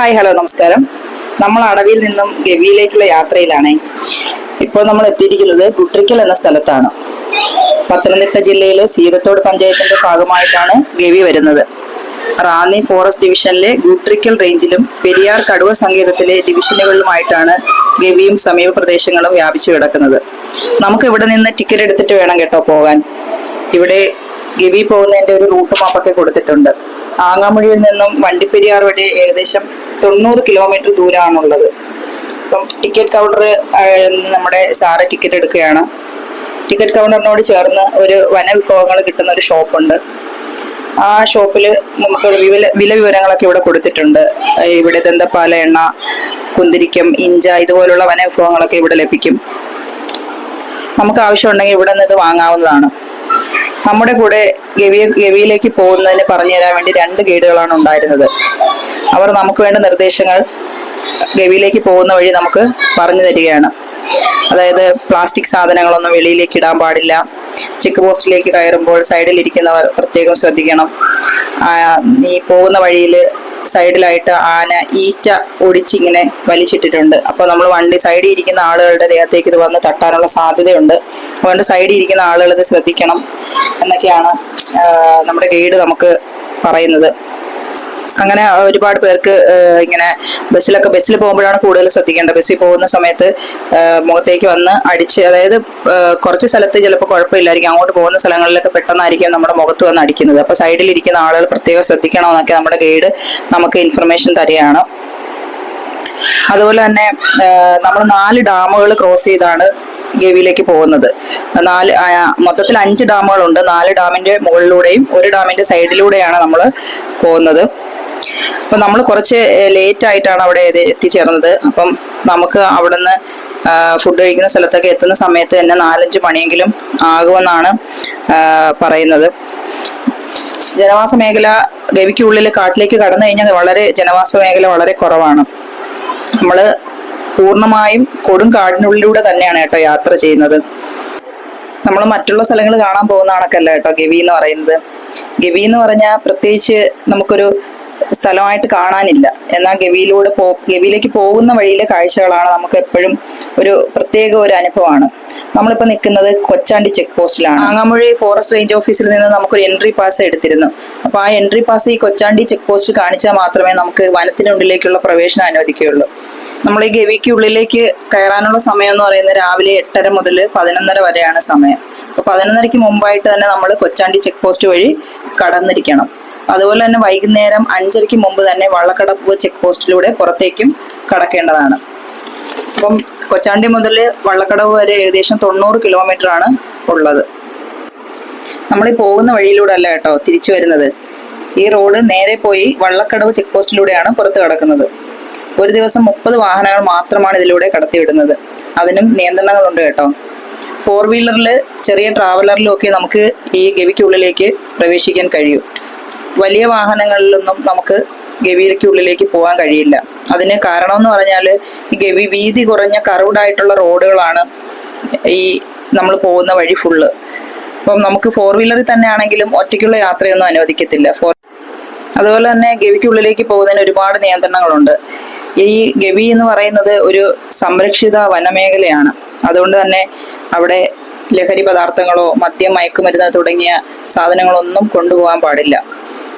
Hi hello നമസ്കാരം. നമ്മൾ അടവിയിൽ നിന്നും ഗവിയിലേക്കുള്ള യാത്രയിലാണ്. ഇപ്പോൾ നമ്മൾ എത്തിയിരിക്കുന്നത് കുട്രിക്കൽ എന്ന സ്ഥലത്താണ്. പത്തനംതിട്ട ജില്ലയിലെ സീതത്തോട് പഞ്ചായത്തിന്റെ ഭാഗമായിട്ടാണ് ഗവി വരുന്നത്. റാന്നി ഫോറസ്റ്റ് ഡിവിഷനിലെ ഗുട്രിക്കൽ റേഞ്ചിലും പെരിയാർ കടുവ സങ്കേതത്തിലെ ഡിവിഷനുകളിലുമായിട്ടാണ് ഗവിയും സമീപ പ്രദേശങ്ങളും വ്യാപിച്ചു കിടക്കുന്നത്. നമുക്ക് ഇവിടെ നിന്ന് ടിക്കറ്റ് എടുത്തിട്ട് വേണം കേട്ടോ പോകാൻ. ഇവിടെ ഗവി പോകുന്നതിന്റെ ഒരു റൂട്ട് മാപ്പൊക്കെ കൊടുത്തിട്ടുണ്ട്. ആങ്ങാമുഴിയിൽ നിന്നും വണ്ടിപ്പെരിയാർ വഴി ഏകദേശം 90 കിലോമീറ്റർ ദൂരമാണുള്ളത്. അപ്പം ടിക്കറ്റ് കൗണ്ടർ നമ്മുടെ സാറ് ടിക്കറ്റ് എടുക്കുകയാണ്. ടിക്കറ്റ് കൗണ്ടറിനോട് ചേർന്ന് ഒരു വനവിഭവങ്ങൾ കിട്ടുന്ന ഒരു ഷോപ്പുണ്ട്. ആ ഷോപ്പിൽ നമുക്ക് വില വിവരങ്ങളൊക്കെ ഇവിടെ കൊടുത്തിട്ടുണ്ട്. ഇവിടെ ദന്തപ്പാല, എണ്ണ, കുന്തിരിക്കം, ഇഞ്ച ഇതുപോലുള്ള വനവിഭവങ്ങളൊക്കെ ഇവിടെ ലഭിക്കും. നമുക്ക് ആവശ്യമുണ്ടെങ്കിൽ ഇവിടെ നിന്ന് ഇത് വാങ്ങാവുന്നതാണ്. നമ്മുടെ കൂടെ ഗവിയിലേക്ക് പോകുന്നതിന് പറഞ്ഞു തരാൻ വേണ്ടി 2 ഗൈഡുകളാണ് ഉണ്ടായിരുന്നത്. അവർ നമുക്ക് വേണ്ട നിർദ്ദേശങ്ങൾ ഗവിയിലേക്ക് പോകുന്ന വഴി നമുക്ക് പറഞ്ഞു തരികയാണ്. അതായത് പ്ലാസ്റ്റിക് സാധനങ്ങളൊന്നും വെളിയിലേക്ക് ഇടാൻ പാടില്ല. ചെക്ക് പോസ്റ്റിലേക്ക് കയറുമ്പോൾ സൈഡിലിരിക്കുന്നവർ പ്രത്യേകം ശ്രദ്ധിക്കണം. ഈ പോകുന്ന വഴിയിൽ സൈഡിലായിട്ട് ആന ഈറ്റ ഒടിച്ചിങ്ങനെ വലിച്ചിട്ടിട്ടുണ്ട്. അപ്പോൾ നമ്മൾ വണ്ടി സൈഡിൽ ഇരിക്കുന്ന ആളുകളുടെ ദേഹത്തേക്ക് ഇത് വന്ന് തട്ടാനുള്ള സാധ്യതയുണ്ട്. അതുകൊണ്ട് സൈഡിൽ ഇരിക്കുന്ന ആളുകൾ ഇത് ശ്രദ്ധിക്കണം എന്നൊക്കെയാണ് നമ്മുടെ ഗൈഡ് നമുക്ക് പറയുന്നത്. അങ്ങനെ ഒരുപാട് പേർക്ക് ഇങ്ങനെ ബസ്സിൽ പോകുമ്പോഴാണ് കൂടുതൽ ശ്രദ്ധിക്കേണ്ടത്. ബസ്സിൽ പോകുന്ന സമയത്ത് മുഖത്തേക്ക് വന്ന് അടിച്ച്, അതായത് കുറച്ച് സ്ഥലത്ത് ചിലപ്പോൾ കുഴപ്പമില്ലായിരിക്കും, അങ്ങോട്ട് പോകുന്ന സ്ഥലങ്ങളിലൊക്കെ പെട്ടെന്നായിരിക്കും നമ്മുടെ മുഖത്ത് വന്ന് അടിക്കുന്നത്. അപ്പൊ സൈഡിലിരിക്കുന്ന ആളുകൾ പ്രത്യേകം ശ്രദ്ധിക്കണമെന്നൊക്കെ നമ്മുടെ ഗൈഡ് നമുക്ക് ഇൻഫർമേഷൻ തരികയാണ്. അതുപോലെ തന്നെ നമ്മൾ 4 ഡാമുകൾ ക്രോസ് ചെയ്താണ് ഗവിയിലേക്ക് പോകുന്നത്. മൊത്തത്തിൽ 5 ഡാമുകളുണ്ട്. 4 ഡാമിന്റെ മുകളിലൂടെയും 1 ഡാമിന്റെ സൈഡിലൂടെയാണ് നമ്മൾ പോകുന്നത്. അപ്പൊ നമ്മൾ കുറച്ച് ലേറ്റ് ആയിട്ടാണ് അവിടെ എത്തിച്ചേർന്നത്. അപ്പം നമുക്ക് അവിടുന്ന് ഫുഡ് കഴിക്കുന്ന സ്ഥലത്തൊക്കെ എത്തുന്ന സമയത്ത് തന്നെ 4-5 മണിയെങ്കിലും ആകുമെന്നാണ് പറയുന്നത്. ജനവാസ മേഖല ഗവിക്കുള്ളിൽ കാട്ടിലേക്ക് കടന്നു കഴിഞ്ഞാൽ ജനവാസ മേഖല വളരെ കുറവാണ്. നമ്മള് പൂർണ്ണമായും കൊടും കാടിനുള്ളിലൂടെ തന്നെയാണ് കേട്ടോ യാത്ര ചെയ്യുന്നത്. നമ്മൾ മറ്റുള്ള സ്ഥലങ്ങൾ കാണാൻ പോകുന്ന കണക്കല്ല കേട്ടോ ഗവി എന്ന് പറയുന്നത്. ഗവി എന്ന് പറഞ്ഞാൽ പ്രത്യേകിച്ച് നമുക്കൊരു സ്ഥലമായിട്ട് കാണാനില്ല. എന്നാൽ ഗവിയിലേക്ക് പോകുന്ന വഴിയിലെ കാഴ്ചകളാണ് നമുക്ക് എപ്പോഴും ഒരു പ്രത്യേക ഒരു അനുഭവമാണ്. നമ്മളിപ്പോൾ നിൽക്കുന്നത് കൊച്ചാണ്ടി ചെക്ക് പോസ്റ്റിലാണ്. ആങ്ങാമുഴി ഫോറസ്റ്റ് റേഞ്ച് ഓഫീസിൽ നിന്ന് നമുക്കൊരു എൻട്രി പാസ് എടുത്തിരുന്നു. അപ്പൊ ആ എൻട്രി പാസ് ഈ കൊച്ചാണ്ടി ചെക്ക് പോസ്റ്റ് കാണിച്ചാൽ മാത്രമേ നമുക്ക് വനത്തിനുള്ളിലേക്കുള്ള പ്രവേശനം അനുവദിക്കുകയുള്ളൂ. നമ്മൾ ഈ ഗവിക്കുള്ളിലേക്ക് കയറാനുള്ള സമയം എന്ന് പറയുന്നത് രാവിലെ 8:30 മുതൽ 11:30 വരെയാണ് സമയം. അപ്പൊ 11:30 മുമ്പായിട്ട് തന്നെ നമ്മൾ കൊച്ചാണ്ടി ചെക്ക് പോസ്റ്റ് വഴി കടന്നിരിക്കണം. അതുപോലെ തന്നെ വൈകുന്നേരം 5:30 മുമ്പ് തന്നെ വള്ളക്കടവ് ചെക്ക് പോസ്റ്റിലൂടെ പുറത്തേക്കും കടക്കേണ്ടതാണ്. അപ്പം കൊച്ചാണ്ടി മുതൽ വള്ളക്കടവ് വരെ ഏകദേശം 90 കിലോമീറ്റർ ആണ് ഉള്ളത്. നമ്മൾ ഈ പോകുന്ന വഴിയിലൂടെ അല്ല കേട്ടോ തിരിച്ചു വരുന്നത്. ഈ റോഡ് നേരെ പോയി വള്ളക്കടവ് ചെക്ക് പോസ്റ്റിലൂടെയാണ് പുറത്ത് കടക്കുന്നത്. ഒരു ദിവസം 30 വാഹനങ്ങൾ മാത്രമാണ് ഇതിലൂടെ കടത്തിവിടുന്നത്. അതിനും നിയന്ത്രണങ്ങളുണ്ട് കേട്ടോ. 4 വീലറിൽ, ചെറിയ ട്രാവലറിലും ഒക്കെ നമുക്ക് ഈ ഗവിക്കുള്ളിലേക്ക് പ്രവേശിക്കാൻ കഴിയും. വലിയ വാഹനങ്ങളിലൊന്നും നമുക്ക് ഗവിക്കുള്ളിലേക്ക് പോകാൻ കഴിയില്ല. അതിന് കാരണം എന്ന് പറഞ്ഞാൽ ഈ ഗവി വീതി കുറഞ്ഞ കർവ്ഡായിട്ടുള്ള റോഡുകളാണ് ഈ നമ്മൾ പോകുന്ന വഴി ഫുള്ള്. അപ്പം നമുക്ക് 4 വീലറിൽ തന്നെ ആണെങ്കിലും ഒറ്റയ്ക്കുള്ള യാത്രയൊന്നും അനുവദിക്കത്തില്ല. അതുപോലെ തന്നെ ഗവിക്കുള്ളിലേക്ക് പോകുന്നതിന് ഒരുപാട് നിയന്ത്രണങ്ങളുണ്ട്. ഈ ഗവി എന്ന് പറയുന്നത് ഒരു സംരക്ഷിത വനമേഖലയാണ്. അതുകൊണ്ട് തന്നെ അവിടെ ലഹരി പദാർത്ഥങ്ങളോ മദ്യം, മയക്കുമരുന്ന് തുടങ്ങിയ സാധനങ്ങളൊന്നും കൊണ്ടുപോകാൻ പാടില്ല.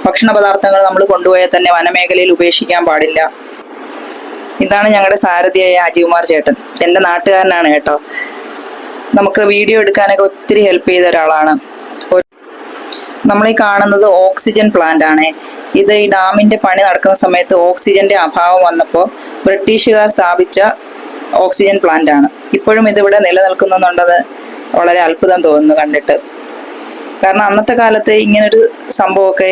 ഭക്ഷണ പദാർത്ഥങ്ങൾ നമ്മൾ കൊണ്ടുപോയാൽ തന്നെ വനമേഖലയിൽ ഉപേക്ഷിക്കാൻ പാടില്ല. ഇതാണ് ഞങ്ങളുടെ സാരഥിയായ അജികുമാർ ചേട്ടൻ. എൻ്റെ നാട്ടുകാരനാണ് കേട്ടോ. നമുക്ക് വീഡിയോ എടുക്കാനൊക്കെ ഒത്തിരി ഹെൽപ്പ് ചെയ്ത ഒരാളാണ്. നമ്മളീ കാണുന്നത് ഓക്സിജൻ പ്ലാന്റ് ആണ്. ഇത് ഈ ഡാമിന്റെ പണി നടക്കുന്ന സമയത്ത് ഓക്സിജന്റെ അഭാവം വന്നപ്പോൾ ബ്രിട്ടീഷുകാർ സ്ഥാപിച്ച ഓക്സിജൻ പ്ലാന്റ് ആണ്. ഇപ്പോഴും ഇതിവിടെ നിലനിൽക്കുന്നുണ്ടെന്ന് വളരെ അത്ഭുതം തോന്നുന്നു കണ്ടിട്ട്. കാരണം അന്നത്തെ കാലത്ത് ഇങ്ങനൊരു സംഭവമൊക്കെ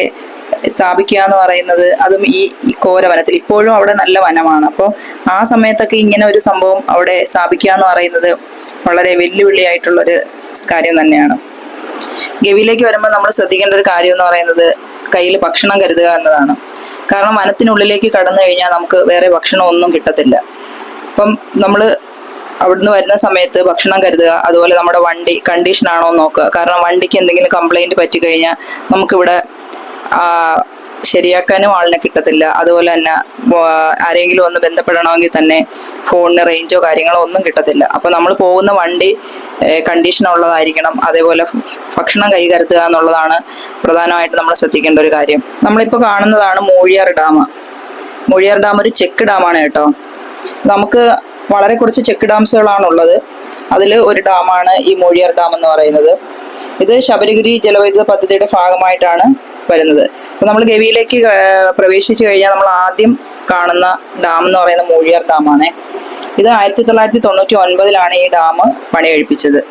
സ്ഥാപിക്കുക എന്ന് പറയുന്നത്, അതും ഈ ഘോര വനത്തിൽ, ഇപ്പോഴും അവിടെ നല്ല വനമാണ്. അപ്പോൾ ആ സമയത്തൊക്കെ ഇങ്ങനെ ഒരു സംഭവം അവിടെ സ്ഥാപിക്കുക എന്ന് പറയുന്നത് വളരെ വെല്ലുവിളിയായിട്ടുള്ളൊരു കാര്യം തന്നെയാണ്. ഗവിയിലേക്ക് വരുമ്പോൾ നമ്മൾ ശ്രദ്ധിക്കേണ്ട ഒരു കാര്യം എന്ന് പറയുന്നത് കയ്യിൽ ഭക്ഷണം കരുതുക എന്നതാണ്. കാരണം വനത്തിനുള്ളിലേക്ക് കടന്നു കഴിഞ്ഞാൽ നമുക്ക് വേറെ ഭക്ഷണം ഒന്നും കിട്ടത്തില്ല. അപ്പം നമ്മൾ അവിടുന്ന് വരുന്ന സമയത്ത് ഭക്ഷണം കരുതുക. അതുപോലെ നമ്മുടെ വണ്ടി കണ്ടീഷൻ ആണോ എന്ന് നോക്കുക. കാരണം വണ്ടിക്ക് എന്തെങ്കിലും കംപ്ലൈന്റ് പറ്റി കഴിഞ്ഞാൽ നമുക്കിവിടെ ശരിയാക്കാനും ആളിനെ കിട്ടത്തില്ല. അതുപോലെ തന്നെ ആരെങ്കിലും ഒന്ന് ബന്ധപ്പെടണമെങ്കിൽ തന്നെ ഫോണിന് റേഞ്ചോ കാര്യങ്ങളോ ഒന്നും കിട്ടത്തില്ല. അപ്പൊ നമ്മൾ പോകുന്ന വണ്ടി കണ്ടീഷൻ ഉള്ളതായിരിക്കണം. അതേപോലെ ഭക്ഷണം കൈകരുത്തുക എന്നുള്ളതാണ് പ്രധാനമായിട്ട് നമ്മൾ ശ്രദ്ധിക്കേണ്ട ഒരു കാര്യം. നമ്മളിപ്പോൾ കാണുന്നതാണ് മൂഴിയാർ ഡാം. മൂഴിയാർ ഡാം ഒരു ചെക്ക് ഡാമാണ് കേട്ടോ. നമുക്ക് വളരെ കുറച്ച് ചെക്ക് ഡാംസുകളാണുള്ളത്. അതിൽ ഒരു ഡാമാണ് ഈ മൂഴിയാർ ഡാം എന്ന് പറയുന്നത്. ഇത് ശബരിഗിരി ജലവൈദ്യുത പദ്ധതിയുടെ ഭാഗമായിട്ടാണ് വരുന്നത്. അപ്പൊ നമ്മൾ ഗവിയിലേക്ക് പ്രവേശിച്ചു കഴിഞ്ഞാൽ നമ്മൾ ആദ്യം കാണുന്ന ഡാം എന്ന് പറയുന്നത് മൂഴിയാർ ഡാമാണ്. ഇത് 1999 ഈ ഡാം പണി കഴിപ്പിച്ചത്.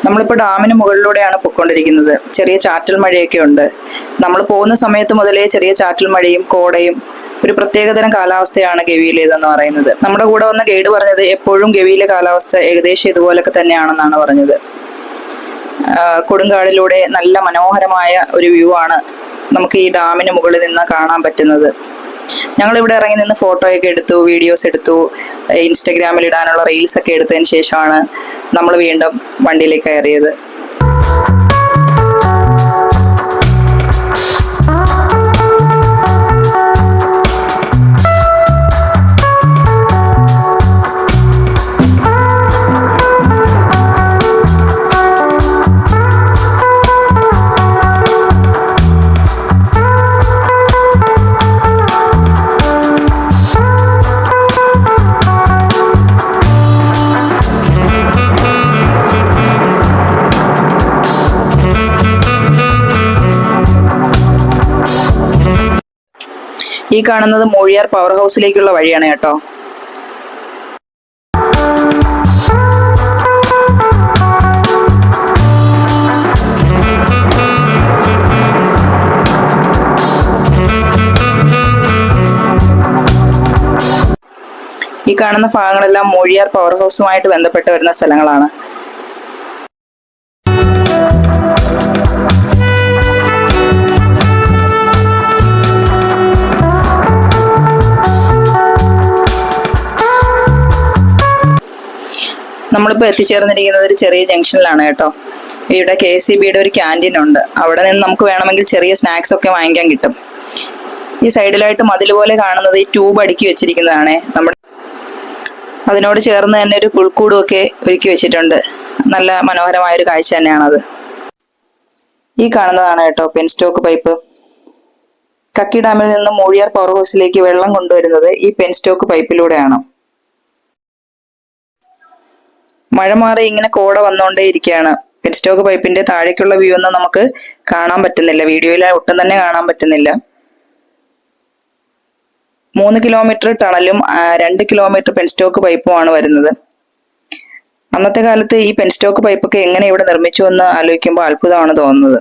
നമ്മളിപ്പോൾ ഡാമിന് മുകളിലൂടെയാണ് പൊയ്ക്കൊണ്ടിരിക്കുന്നത്. ചെറിയ ചാറ്റൽ മഴയൊക്കെ ഉണ്ട്. നമ്മൾ പോകുന്ന സമയത്ത് മുതലേ ചെറിയ ചാറ്റൽ മഴയും കോടയും ഒരു പ്രത്യേകതരം കാലാവസ്ഥയാണ് ഗവിയിലേതെന്ന് പറയുന്നത്. നമ്മുടെ കൂടെ വന്ന ഗൈഡ് പറഞ്ഞത് എപ്പോഴും ഗവിയിലെ കാലാവസ്ഥ ഏകദേശം ഇതുപോലൊക്കെ തന്നെയാണെന്നാണ് പറഞ്ഞത്. കൊടുങ്കാടിലൂടെ നല്ല മനോഹരമായ ഒരു വ്യൂ ആണ് നമുക്ക് ഈ ഡാമിന് മുകളിൽ നിന്ന് കാണാൻ പറ്റുന്നത്. ഞങ്ങൾ ഇവിടെ ഇറങ്ങി നിന്ന് ഫോട്ടോയൊക്കെ എടുത്തു, വീഡിയോസ് എടുത്തു, ഇൻസ്റ്റഗ്രാമിൽ ഇടാനുള്ള റീൽസ് ഒക്കെ എടുത്തതിന് ശേഷമാണ് നമ്മൾ വീണ്ടും വണ്ടിയിലേക്ക് കയറിയത്. ഈ കാണുന്നത് മൂഴിയാർ പവർ ഹൗസിലേക്കുള്ള വഴിയാണ് കേട്ടോ. ഈ കാണുന്ന ഭാഗങ്ങളെല്ലാം മൂഴിയാർ പവർ ഹൗസുമായിട്ട് ബന്ധപ്പെട്ട് വരുന്ന സ്ഥലങ്ങളാണ്. നമ്മളിപ്പോൾ എത്തിച്ചേർന്നിരിക്കുന്നത് ഒരു ചെറിയ ജംഗ്ഷനിലാണ് കേട്ടോ. ഇവിടെ KCBയുടെ ഒരു ക്യാൻറ്റീൻ ഉണ്ട്. അവിടെ നിന്ന് നമുക്ക് വേണമെങ്കിൽ ചെറിയ സ്നാക്സ് ഒക്കെ വാങ്ങിക്കാൻ കിട്ടും. ഈ സൈഡിലായിട്ട് മതിൽ പോലെ കാണുന്നത് ഈ ട്യൂബ് അടുക്കി വെച്ചിരിക്കുന്നതാണ്. അതിനോട് ചേർന്ന് തന്നെ ഒരു പുൽക്കൂടും ഒക്കെ ഒരുക്കി വെച്ചിട്ടുണ്ട്. നല്ല മനോഹരമായൊരു കാഴ്ച തന്നെയാണത്. ഈ കാണുന്നതാണ് കേട്ടോ പെൻസ്റ്റോക്ക് പൈപ്പ്. കക്കി ഡാമിൽ നിന്ന് മൂഴിയാർ പവർ ഹൗസിലേക്ക് വെള്ളം കൊണ്ടുവരുന്നത് ഈ പെൻസ്റ്റോക്ക് പൈപ്പിലൂടെയാണ്. മഴ മാറി ഇങ്ങനെ കോട വന്നുകൊണ്ടേ ഇരിക്കുകയാണ്. പെൻസ്റ്റോക്ക് പൈപ്പിന്റെ താഴേക്കുള്ള വ്യൂ ഒന്നും നമുക്ക് കാണാൻ പറ്റുന്നില്ല. വീഡിയോയിൽ ഒട്ടും തന്നെ കാണാൻ പറ്റുന്നില്ല. 3 കിലോമീറ്റർ ടണലും 2 കിലോമീറ്റർ പെൻസ്റ്റോക്ക് പൈപ്പുമാണ് വരുന്നത്. അന്നത്തെ കാലത്ത് ഈ പെൻസ്റ്റോക്ക് പൈപ്പൊക്കെ എങ്ങനെ ഇവിടെ നിർമ്മിച്ചു എന്ന് ആലോചിക്കുമ്പോൾ അത്ഭുതമാണ് തോന്നുന്നത്.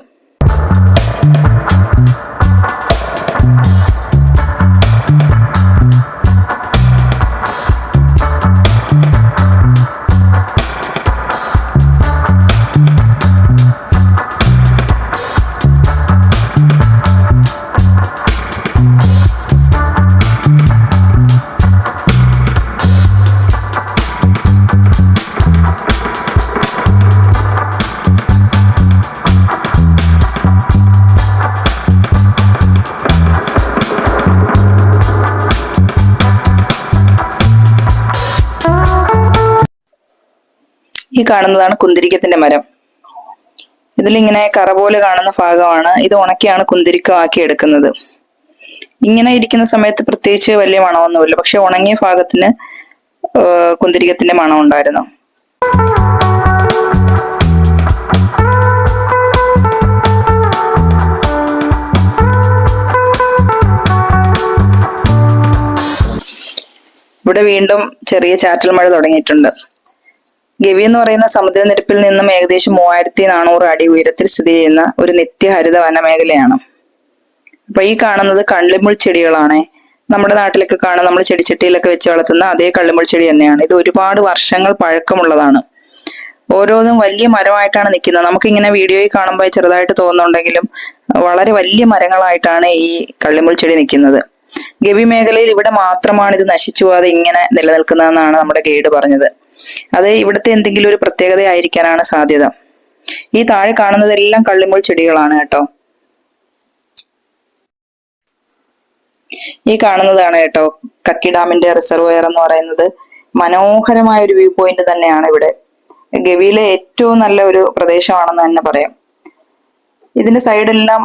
ഈ കാണുന്നതാണ് കുന്തിരിക്കത്തിന്റെ മരം. ഇതിലിങ്ങനെ കറ പോലെ കാണുന്ന ഭാഗമാണ്. ഇത് ഉണക്കിയാണ് കുന്തിരിക്കമാക്കി എടുക്കുന്നത്. ഇങ്ങനെ ഇരിക്കുന്ന സമയത്ത് പ്രത്യേകിച്ച് വലിയ മണമൊന്നുമില്ല. പക്ഷെ ഉണങ്ങിയ ഭാഗത്തിന് കുന്തിരിക്കത്തിന്റെ മണം ഉണ്ടായിരുന്നു. ഇവിടെ വീണ്ടും ചെറിയ ചാറ്റൽ മഴ തുടങ്ങിയിട്ടുണ്ട്. ഗവി എന്ന് പറയുന്ന സമുദ്രനിരപ്പിൽ നിന്നും ഏകദേശം 3400 അടി ഉയരത്തിൽ സ്ഥിതി ചെയ്യുന്ന ഒരു നിത്യഹരിത വനമേഖലയാണ്. അപ്പൊ ഈ കാണുന്നത് കള്ളിമുൾ ചെടികളാണ്. നമ്മുടെ നാട്ടിലൊക്കെ കാണുന്ന നമ്മൾ ചെടിച്ചട്ടിയിലൊക്കെ വെച്ച് വളർത്തുന്ന അതേ കള്ളിമുൾ ചെടി തന്നെയാണ്. ഇത് ഒരുപാട് വർഷങ്ങൾ പഴക്കമുള്ളതാണ്. ഓരോന്നും വലിയ മരമായിട്ടാണ് നിൽക്കുന്നത്. നമുക്കിങ്ങനെ വീഡിയോയിൽ കാണുമ്പോൾ ചെറുതായിട്ട് തോന്നുന്നുണ്ടെങ്കിലും വളരെ വലിയ മരങ്ങളായിട്ടാണ് ഈ കള്ളിമുൾ ചെടി നിൽക്കുന്നത്. ഗവി മേഖലയിൽ ഇവിടെ മാത്രമാണ് ഇത് നശിച്ചു പോകാതെ ഇങ്ങനെ നിലനിൽക്കുന്നതെന്നാണ് നമ്മുടെ ഗൈഡ് പറഞ്ഞത്. അത് ഇവിടുത്തെ എന്തെങ്കിലും ഒരു പ്രത്യേകത ആയിരിക്കാനാണ് സാധ്യത. ഈ താഴെ കാണുന്നതെല്ലാം കള്ളിമുൾ ചെടികളാണ് കേട്ടോ. ഈ കാണുന്നതാണ് കേട്ടോ കക്കി ഡാമിന്റെ റിസർവോയർ എന്ന് പറയുന്നത്. മനോഹരമായ ഒരു വ്യൂ പോയിന്റ് തന്നെയാണ് ഇവിടെ. ഗവിയിലെ ഏറ്റവും നല്ല ഒരു പ്രദേശമാണെന്ന് തന്നെ പറയാം. ഇതിന്റെ സൈഡെല്ലാം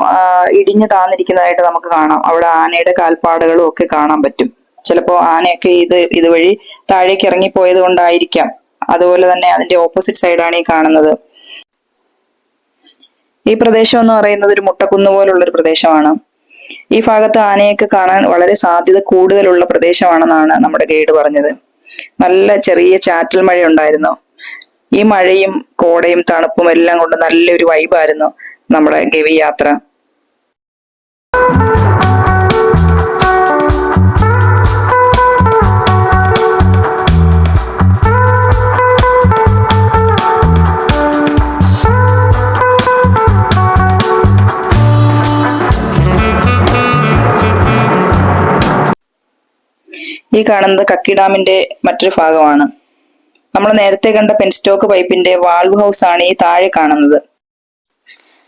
ഇടിഞ്ഞു താന്നിരിക്കുന്നതായിട്ട് നമുക്ക് കാണാം. അവിടെ ആനയുടെ കാൽപ്പാടുകളും ഒക്കെ കാണാൻ പറ്റും. ചിലപ്പോ ആനയൊക്കെ ഇതുവഴി താഴേക്ക് ഇറങ്ങിപ്പോയത് കൊണ്ടായിരിക്കാം. അതുപോലെ തന്നെ അതിന്റെ ഓപ്പോസിറ്റ് സൈഡാണ് ഈ കാണുന്നത്. ഈ പ്രദേശം എന്ന് പറയുന്നത് ഒരു മുട്ടക്കുന്ന് പോലുള്ള ഒരു പ്രദേശമാണ്. ഈ ഭാഗത്ത് ആനയൊക്കെ കാണാൻ വളരെ സാധ്യത കൂടുതലുള്ള പ്രദേശമാണെന്നാണ് നമ്മുടെ ഗൈഡ് പറഞ്ഞത്. നല്ല ചെറിയ ചാറ്റൽ മഴ ഉണ്ടായിരുന്നു. ഈ മഴയും കോടയും തണുപ്പും എല്ലാം കൊണ്ട് നല്ലൊരു വൈബായിരുന്നു നമ്മുടെ ഗവി യാത്ര. ഈ കാണുന്നത് കക്കി ഡാമിന്റെ മറ്റൊരു ഭാഗമാണ്. നമ്മൾ നേരത്തെ കണ്ട പെൻസ്റ്റോക്ക് പൈപ്പിന്റെ വാൾവ് ഹൗസ് ആണ് ഈ താഴെ കാണുന്നത്.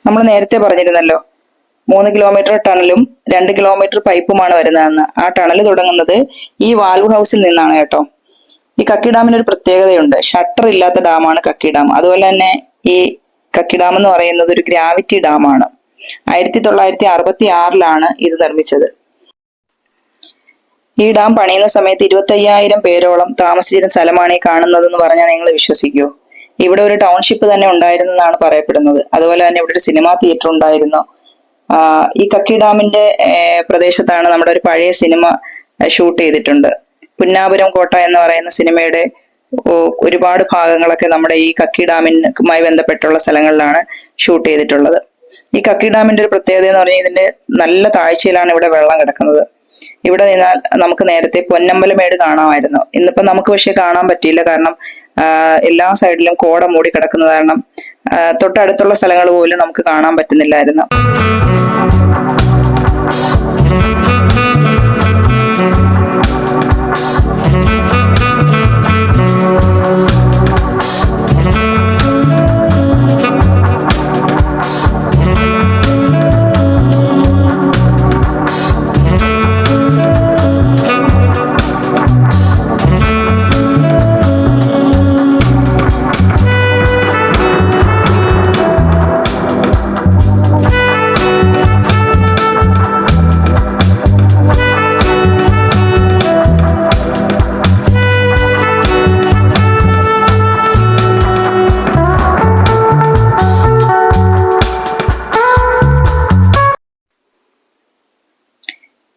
നമ്മൾ നേരത്തെ പറഞ്ഞിരുന്നല്ലോ 3 കിലോമീറ്റർ ടണലും 2 കിലോമീറ്റർ പൈപ്പുമാണ് വരുന്നതെന്ന്. ആ ടണൽ തുടങ്ങുന്നത് ഈ വാൽവ് ഹൗസിൽ നിന്നാണ് കേട്ടോ. ഈ കക്കി ഡാമിന് ഒരു പ്രത്യേകതയുണ്ട്. ഷട്ടർ ഇല്ലാത്ത ഡാമാണ് കക്കി ഡാം. അതുപോലെ തന്നെ ഈ കക്കി ഡാം എന്ന് പറയുന്നത് ഒരു ഗ്രാവിറ്റി ഡാമാണ്. 1966 ഇത് നിർമ്മിച്ചത്. ഈ ഡാം പണിയുന്ന സമയത്ത് 25,000 പേരോളം താമസിച്ചിരുന്ന സ്ഥലമാണ് ഈ കാണുന്നതെന്ന് പറഞ്ഞാൽ നിങ്ങൾ വിശ്വസിക്കുമോ? ഇവിടെ ഒരു ടൗൺഷിപ്പ് തന്നെ ഉണ്ടായിരുന്നെന്നാണ് പറയപ്പെടുന്നത്. അതുപോലെ തന്നെ ഇവിടെ ഒരു സിനിമാ തിയേറ്റർ ഉണ്ടായിരുന്നു. ഈ കക്കി ഡാമിന്റെ പ്രദേശത്താണ് നമ്മുടെ ഒരു പഴയ സിനിമ ഷൂട്ട് ചെയ്തിട്ടുണ്ട്. പുന്നാപുരം കോട്ട എന്ന് പറയുന്ന സിനിമയുടെ ഒരുപാട് ഭാഗങ്ങളൊക്കെ നമ്മുടെ ഈ കക്കി ഡാമിനുമായി ബന്ധപ്പെട്ടുള്ള സ്ഥലങ്ങളിലാണ് ഷൂട്ട് ചെയ്തിട്ടുള്ളത്. ഈ കക്കി ഡാമിന്റെ ഒരു പ്രത്യേകത എന്ന് പറഞ്ഞാൽ ഇതിന്റെ നല്ല താഴ്ചയിലാണ് ഇവിടെ വെള്ളം കിടക്കുന്നത്. ഇവിടെ നിന്നാൽ നമുക്ക് നേരത്തെ പൊന്നമ്പലമേട് കാണാമായിരുന്നു. ഇന്നിപ്പോ നമുക്ക് പക്ഷെ കാണാൻ പറ്റിയില്ല. കാരണം എല്ലാ സൈഡിലും കോട മൂടി കിടക്കുന്നത് കാരണം തൊട്ടടുത്തുള്ള സ്ഥലങ്ങൾ പോലും നമുക്ക് കാണാൻ പറ്റുന്നില്ലായിരുന്നു.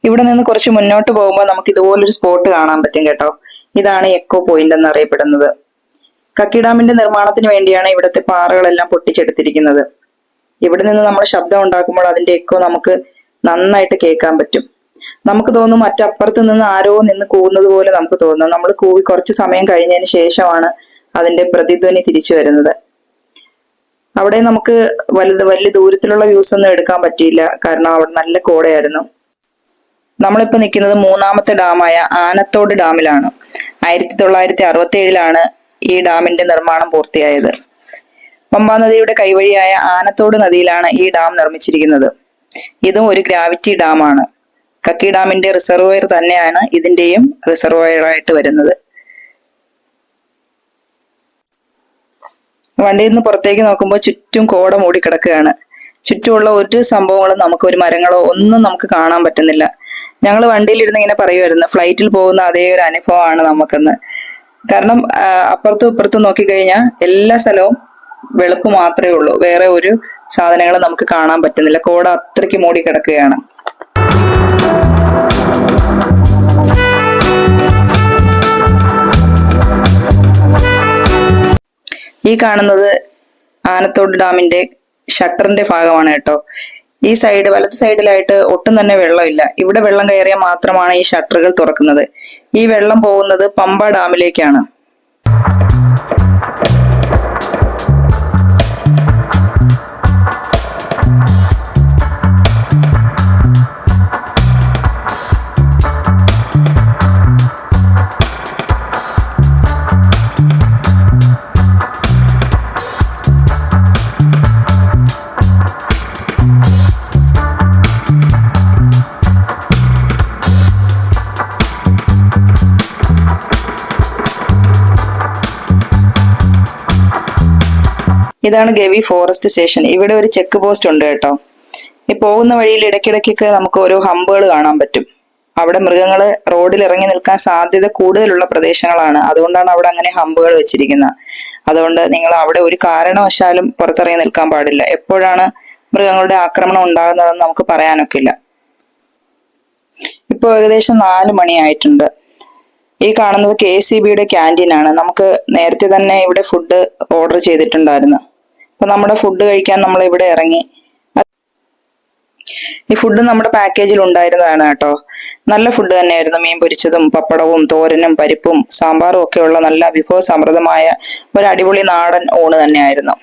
ഇവിടെ നിന്ന് കുറച്ച് മുന്നോട്ട് പോകുമ്പോൾ നമുക്ക് ഇതുപോലൊരു സ്പോട്ട് കാണാൻ പറ്റും കേട്ടോ. ഇതാണ് എക്കോ പോയിന്റ് എന്നറിയപ്പെടുന്നത്. കക്കി ഡാമിന്റെ നിർമ്മാണത്തിന് വേണ്ടിയാണ് ഇവിടുത്തെ പാറകളെല്ലാം പൊട്ടിച്ചെടുത്തിരിക്കുന്നത്. ഇവിടെ നിന്ന് നമ്മൾ ശബ്ദം ഉണ്ടാക്കുമ്പോൾ അതിന്റെ എക്കോ നമുക്ക് നന്നായിട്ട് കേൾക്കാൻ പറ്റും. നമുക്ക് തോന്നും മറ്റപ്പുറത്ത് നിന്ന് ആരോ നിന്ന് കൂവുന്നത് പോലെ നമുക്ക് തോന്നും. നമ്മൾ കൂവി കുറച്ച് സമയം കഴിഞ്ഞതിന് ശേഷമാണ് അതിന്റെ പ്രതിധ്വനി തിരിച്ചു വരുന്നത്. അവിടെ നമുക്ക് വലിയ ദൂരത്തിലുള്ള വ്യൂസ് ഒന്നും എടുക്കാൻ പറ്റിയില്ല. കാരണം അവിടെ നല്ല കോടയായിരുന്നു. നമ്മളിപ്പോ നിൽക്കുന്നത് 3ാമത്തെ ഡാമായ ആനത്തോട് ഡാമിലാണ്. 1967 ഈ ഡാമിന്റെ നിർമ്മാണം പൂർത്തിയായത്. പമ്പാ നദിയുടെ കൈവഴിയായ ആനത്തോട് നദിയിലാണ് ഈ ഡാം നിർമ്മിച്ചിരിക്കുന്നത്. ഇതും ഒരു ഗ്രാവിറ്റി ഡാമാണ്. കക്കി ഡാമിന്റെ റിസർവോയർ തന്നെയാണ് ഇതിന്റെയും റിസർവോയറായിട്ട് വരുന്നത്. വണ്ടിയിൽ നിന്ന് പുറത്തേക്ക് നോക്കുമ്പോൾ ചുറ്റും കോട മൂടി കിടക്കുകയാണ്. ചുറ്റുമുള്ള ഒരു സംഭവങ്ങളും നമുക്ക് ഒരു മരങ്ങളോ ഒന്നും നമുക്ക് കാണാൻ പറ്റുന്നില്ല. ഞങ്ങൾ വണ്ടിയിലിരുന്ന് ഇങ്ങനെ പറയുമായിരുന്നു, ഫ്ലൈറ്റിൽ പോകുന്ന അതേ ഒരു അനുഭവമാണ് നമുക്കെന്ന്. കാരണം അപ്പുറത്തും ഇപ്പുറത്തും നോക്കിക്കഴിഞ്ഞാൽ എല്ലാ സ്ഥലവും വെളുപ്പ് മാത്രമേ ഉള്ളൂ. വേറെ ഒരു സാധനങ്ങളും നമുക്ക് കാണാൻ പറ്റുന്നില്ല. കോട അത്രയ്ക്ക് മൂടി കിടക്കുകയാണ്. ഈ കാണുന്നത് ആനത്തോട് ഡാമിന്റെ ഷട്ടറിന്റെ ഭാഗമാണ് കേട്ടോ. ഈ സൈഡ് വലത്ത് സൈഡിലായിട്ട് ഒട്ടും തന്നെ വെള്ളമില്ല. ഇവിടെ വെള്ളം കയറിയാൽ മാത്രമാണ് ഈ ഷട്ടറുകൾ തുറക്കുന്നത്. ഈ വെള്ളം പോകുന്നത് പമ്പ ഡാമിലേക്കാണ്. ഇതാണ് ഗവി ഫോറസ്റ്റ് സ്റ്റേഷൻ. ഇവിടെ ഒരു ചെക്ക് പോസ്റ്റ് ഉണ്ട് കേട്ടോ. ഈ പോകുന്ന വഴിയിൽ ഇടയ്ക്കിടയ്ക്കൊക്കെ നമുക്ക് ഓരോ ഹമ്പുകൾ കാണാൻ പറ്റും. അവിടെ മൃഗങ്ങൾ റോഡിൽ ഇറങ്ങി നിൽക്കാൻ സാധ്യത കൂടുതലുള്ള പ്രദേശങ്ങളാണ്. അതുകൊണ്ടാണ് അവിടെ അങ്ങനെ ഹമ്പുകൾ വെച്ചിരിക്കുന്നത്. അതുകൊണ്ട് നിങ്ങൾ അവിടെ ഒരു കാരണവശാലും പുറത്തിറങ്ങി നിൽക്കാൻ പാടില്ല. എപ്പോഴാണ് മൃഗങ്ങളുടെ ആക്രമണം ഉണ്ടാകുന്നതെന്ന് നമുക്ക് പറയാനൊക്കില്ല. ഇപ്പോൾ ഏകദേശം 4 മണിയായിട്ടുണ്ട്. ഈ കാണുന്നത് KCBയുടെ ക്യാൻറ്റീനാണ്. നമുക്ക് നേരത്തെ തന്നെ ഇവിടെ ഫുഡ് ഓർഡർ ചെയ്തിട്ടുണ്ടായിരുന്നു. അപ്പൊ നമ്മുടെ ഫുഡ് കഴിക്കാൻ നമ്മൾ ഇവിടെ ഇറങ്ങി. ഈ ഫുഡ് നമ്മുടെ പാക്കേജിൽ ഉണ്ടായിരുന്നതാണ് കേട്ടോ. നല്ല ഫുഡ് തന്നെയായിരുന്നു. മീൻ പൊരിച്ചതും പപ്പടവും തോരനും പരിപ്പും സാമ്പാറും ഒക്കെയുള്ള നല്ല വിഭവസമൃദ്ധമായ ഒരു അടിപൊളി നാടൻ ഊണ് തന്നെയായിരുന്നു.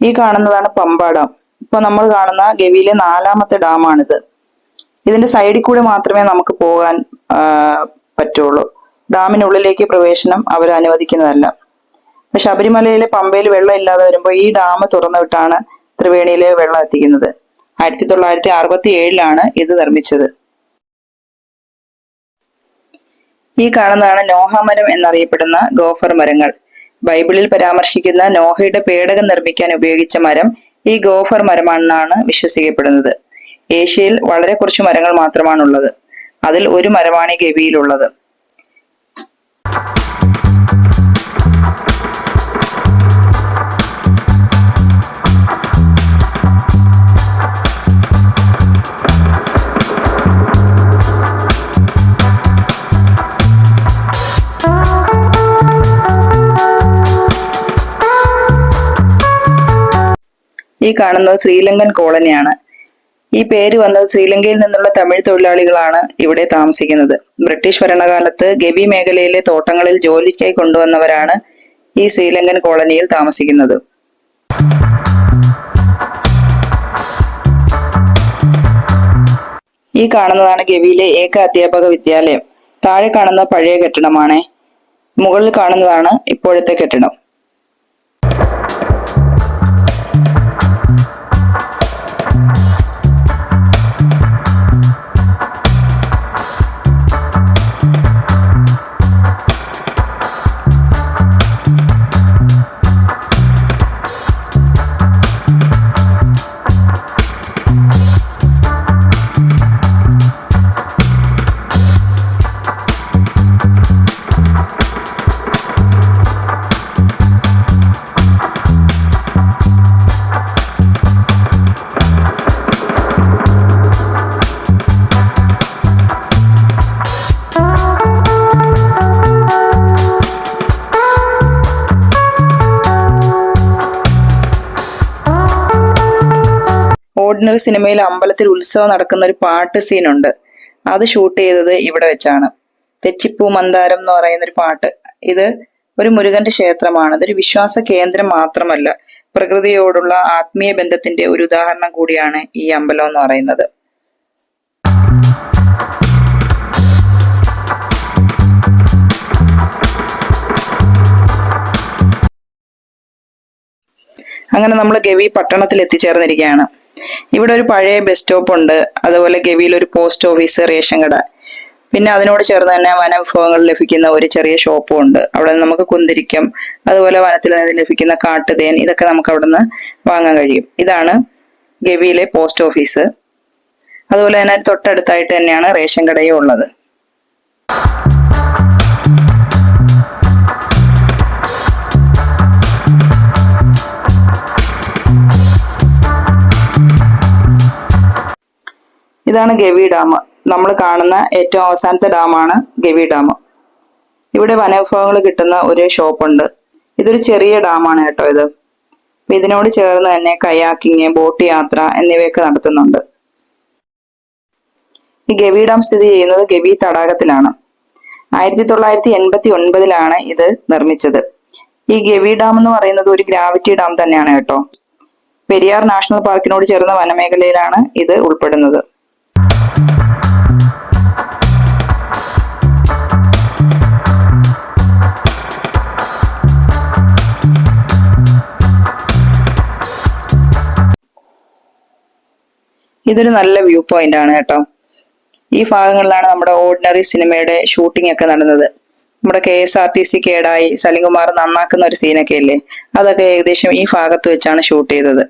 ഈ കാണുന്നതാണ് പമ്പ ഡാം. ഇപ്പൊ നമ്മൾ കാണുന്ന ഗവിയിലെ 4ാമത്തെ ഡാമാണിത്. ഇതിന്റെ സൈഡിൽ കൂടെ മാത്രമേ നമുക്ക് പോകാൻ പറ്റുള്ളൂ. ഡാമിനുള്ളിലേക്ക് പ്രവേശനം അവർ അനുവദിക്കുന്നതല്ല. ശബരിമലയിലെ പമ്പയിൽ വെള്ളം ഇല്ലാതെ വരുമ്പോൾ ഈ ഡാം തുറന്നു വിട്ടാണ് ത്രിവേണിയിലെ വെള്ളം എത്തിക്കുന്നത്. 1967 ഇത് നിർമ്മിച്ചത്. ഈ കാണുന്നതാണ് നോഹമരം എന്നറിയപ്പെടുന്ന ഗോഫർ മരങ്ങൾ. ബൈബിളിൽ പരാമർശിക്കുന്ന നോഹയുടെ പേടകം നിർമ്മിക്കാൻ ഉപയോഗിച്ച മരം ഈ ഗോഫർ മരമാണെന്നാണ് വിശ്വസിക്കപ്പെടുന്നത്. ഏഷ്യയിൽ വളരെ കുറച്ച് മരങ്ങൾ മാത്രമാണുള്ളത്. അതിൽ ഒരു മരമാണ് ഈ ഗവിയിലുള്ളത്. ഈ കാണുന്നത് ശ്രീലങ്കൻ കോളനിയാണ്. ഈ പേര് വന്നത് ശ്രീലങ്കയിൽ നിന്നുള്ള തമിഴ് തൊഴിലാളികളാണ് ഇവിടെ താമസിക്കുന്നത്. ബ്രിട്ടീഷ് ഭരണകാലത്ത് ഗവി മേഖലയിലെ തോട്ടങ്ങളിൽ ജോലിക്കായി കൊണ്ടുവന്നവരാണ് ഈ ശ്രീലങ്കൻ കോളനിയിൽ താമസിക്കുന്നത്. ഈ കാണുന്നതാണ് ഗവിയിലെ ഏക അധ്യാപക വിദ്യാലയം. താഴെ കാണുന്ന പഴയ കെട്ടിടമാണ്. മുകളിൽ കാണുന്നതാണ് ഇപ്പോഴത്തെ കെട്ടിടം. ഓർഡിനറി സിനിമയിൽ അമ്പലത്തിൽ ഉത്സവം നടക്കുന്ന ഒരു പാട്ട് സീനുണ്ട്. അത് ഷൂട്ട് ചെയ്തത് ഇവിടെ വെച്ചാണ്. തെച്ചിപ്പൂ മന്ദാരം എന്ന് പറയുന്ന ഒരു പാട്ട്. ഇത് ഒരു മുരുകന്റെ ക്ഷേത്രമാണ്. ഇതൊരു വിശ്വാസ കേന്ദ്രം മാത്രമല്ല, പ്രകൃതിയോടുള്ള ആത്മീയ ബന്ധത്തിന്റെ ഒരു ഉദാഹരണം കൂടിയാണ് ഈ അമ്പലം എന്ന് പറയുന്നത്. അങ്ങനെ നമ്മൾ ഗവി പട്ടണത്തിൽ എത്തിച്ചേർന്നിരിക്കുകയാണ്. ഇവിടെ ഒരു പഴയ ബസ് സ്റ്റോപ്പ് ഉണ്ട്. അതുപോലെ ഗവിയിൽ ഒരു പോസ്റ്റ് ഓഫീസ്, റേഷൻ കട, പിന്നെ അതിനോട് ചേർന്ന് തന്നെ വനവിഭവങ്ങൾ ലഭിക്കുന്ന ഒരു ചെറിയ ഷോപ്പും ഉണ്ട്. അവിടെ നിന്ന് നമുക്ക് കുന്തിരിക്കം, അതുപോലെ വനത്തിൽ നിന്ന് ലഭിക്കുന്ന കാട്ടുതേൻ, ഇതൊക്കെ നമുക്ക് അവിടെ നിന്ന് വാങ്ങാൻ കഴിയും. ഇതാണ് ഗവിയിലെ പോസ്റ്റ് ഓഫീസ്. അതുപോലെ തന്നെ തൊട്ടടുത്തായിട്ട് തന്നെയാണ് റേഷൻ കടയും ഉള്ളത്. ഇതാണ് ഗവി ഡാം. നമ്മൾ കാണുന്ന ഏറ്റവും അവസാനത്തെ ഡാമാണ് ഗവി ഡാം. ഇവിടെ വനവിഭവങ്ങൾ കിട്ടുന്ന ഒരു ഷോപ്പുണ്ട്. ഇതൊരു ചെറിയ ഡാമാണ് കേട്ടോ ഇത്. ഇതിനോട് ചേർന്ന് തന്നെ കയാക്കിങ്, ബോട്ട് യാത്ര എന്നിവയൊക്കെ നടത്തുന്നുണ്ട്. ഈ ഗവി ഡാം സ്ഥിതി ചെയ്യുന്നത് ഗവി തടാകത്തിലാണ്. 1989 ഇത് നിർമ്മിച്ചത്. ഈ ഗവി ഡാം എന്ന് പറയുന്നത് ഒരു ഗ്രാവിറ്റി ഡാം തന്നെയാണ് കേട്ടോ. പെരിയാർ നാഷണൽ പാർക്കിനോട് ചേർന്ന വനമേഖലയിലാണ് ഇത് ഉൾപ്പെടുന്നത്. ഇതൊരു നല്ല വ്യൂ പോയിന്റ് ആണ് കേട്ടോ. ഈ ഭാഗങ്ങളിലാണ് നമ്മുടെ ഓർഡിനറി സിനിമയുടെ ഷൂട്ടിംഗ് ഒക്കെ നടന്നത്. നമ്മുടെ KSRTC കേടായി സലിംകുമാർ നന്നാക്കുന്ന ഒരു സീനൊക്കെ ഇല്ലേ, അതൊക്കെ ഏകദേശം ഈ ഭാഗത്ത് വെച്ചാണ് ഷൂട്ട് ചെയ്തത്.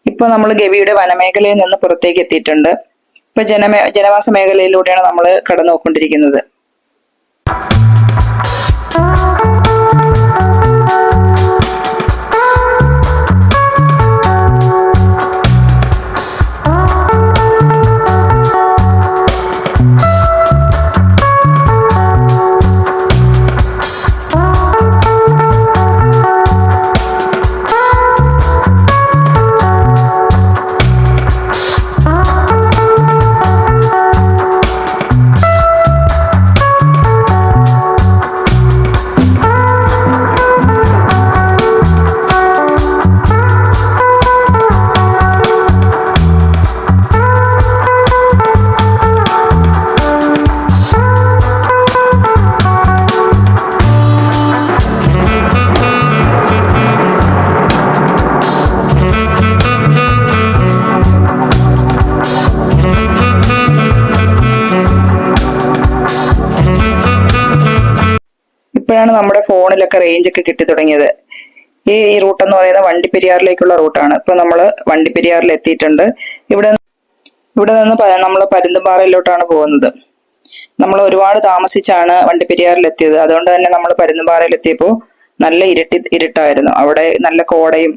ഇപ്പൊ നമ്മൾ ഗവിയുടെ വനമേഖലയിൽ നിന്ന് പുറത്തേക്ക് എത്തിയിട്ടുണ്ട്. ഇപ്പൊ ജനവാസ മേഖലയിലൂടെയാണ് നമ്മൾ കടന്നു പോയിക്കൊണ്ടിരിക്കുന്നത്. ഇപ്പോഴാണ് നമ്മുടെ ഫോണിലൊക്കെ റേഞ്ച് ഒക്കെ കിട്ടി തുടങ്ങിയത്. ഈ റൂട്ട് എന്ന് പറയുന്നത് വണ്ടിപ്പെരിയാറിലേക്കുള്ള റൂട്ടാണ്. ഇപ്പൊ നമ്മൾ വണ്ടിപ്പെരിയാറിൽ എത്തിയിട്ടുണ്ട്. ഇവിടെ നിന്ന് നമ്മൾ പരുന്തുംപാറയിലോട്ടാണ് പോകുന്നത്. നമ്മൾ ഒരുപാട് താമസിച്ചാണ് വണ്ടിപ്പെരിയാറിൽ എത്തിയത്. അതുകൊണ്ട് തന്നെ നമ്മൾ പരുന്തുംപാറയിൽ എത്തിയപ്പോൾ നല്ല ഇരുട്ടായിരുന്നു. അവിടെ നല്ല കോടയും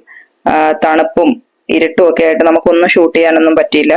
തണുപ്പും ഇരുട്ടും ഒക്കെ ആയിട്ട് നമുക്കൊന്നും ഷൂട്ട് ചെയ്യാനൊന്നും പറ്റിയില്ല.